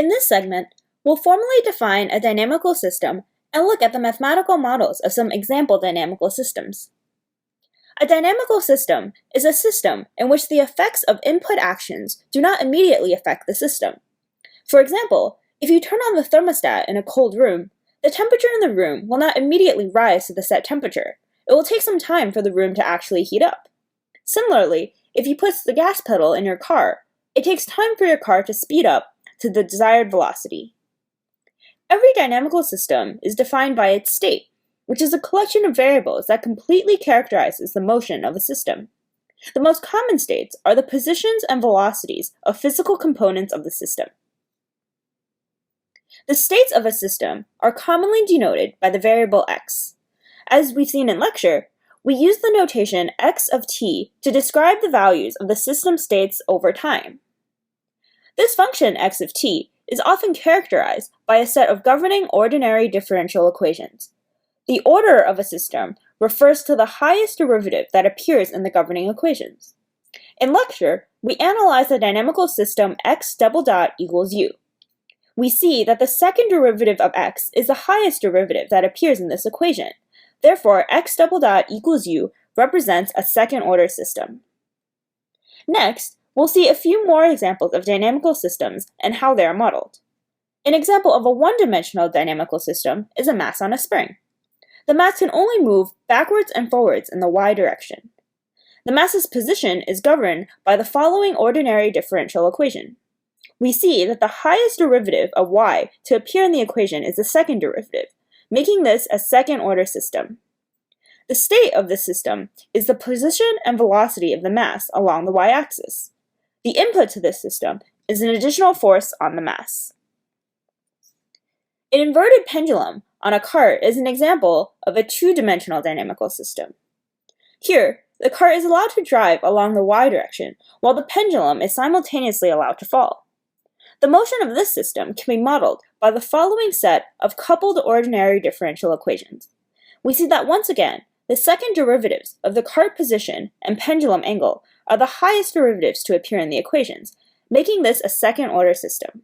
In this segment, we'll formally define a dynamical system and look at the mathematical models of some example dynamical systems. A dynamical system is a system in which the effects of input actions do not immediately affect the system. For example, if you turn on the thermostat in a cold room, the temperature in the room will not immediately rise to the set temperature. It will take some time for the room to actually heat up. Similarly, if you push the gas pedal in your car, it takes time for your car to speed up to the desired velocity. Every dynamical system is defined by its state, which is a collection of variables that completely characterizes the motion of a system. The most common states are the positions and velocities of physical components of the system. The states of a system are commonly denoted by the variable x. As we've seen in lecture, we use the notation x of t to describe the values of the system states over time. This function x of t is often characterized by a set of governing ordinary differential equations. The order of a system refers to the highest derivative that appears in the governing equations. In lecture, we analyze the dynamical system x double dot equals u. We see that the second derivative of x is the highest derivative that appears in this equation. Therefore, x double dot equals u represents a second-order system. Next, we'll see a few more examples of dynamical systems and how they are modeled. An example of a one-dimensional dynamical system is a mass on a spring. The mass can only move backwards and forwards in the y direction. The mass's position is governed by the following ordinary differential equation. We see that the highest derivative of y to appear in the equation is the second derivative, making this a second-order system. The state of the system is the position and velocity of the mass along the y-axis. The input to this system is an additional force on the mass. An inverted pendulum on a cart is an example of a two-dimensional dynamical system. Here, the cart is allowed to drive along the y direction, while the pendulum is simultaneously allowed to fall. The motion of this system can be modeled by the following set of coupled ordinary differential equations. We see that once again, the second derivatives of the cart position and pendulum angle are the highest derivatives to appear in the equations, making this a second-order system.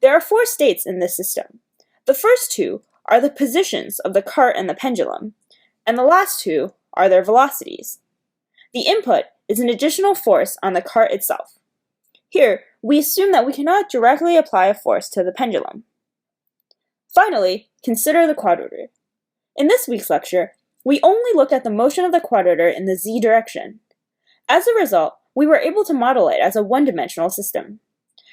There are four states in this system. The first two are the positions of the cart and the pendulum, and the last two are their velocities. The input is an additional force on the cart itself. Here, we assume that we cannot directly apply a force to the pendulum. Finally, consider the quadrotor. In this week's lecture, we only looked at the motion of the quadrotor in the z direction. As a result, we were able to model it as a one-dimensional system.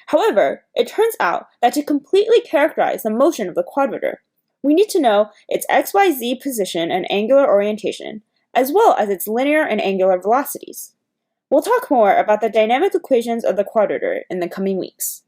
However, it turns out that to completely characterize the motion of the quadrotor, we need to know its xyz position and angular orientation, as well as its linear and angular velocities. We'll talk more about the dynamic equations of the quadrotor in the coming weeks.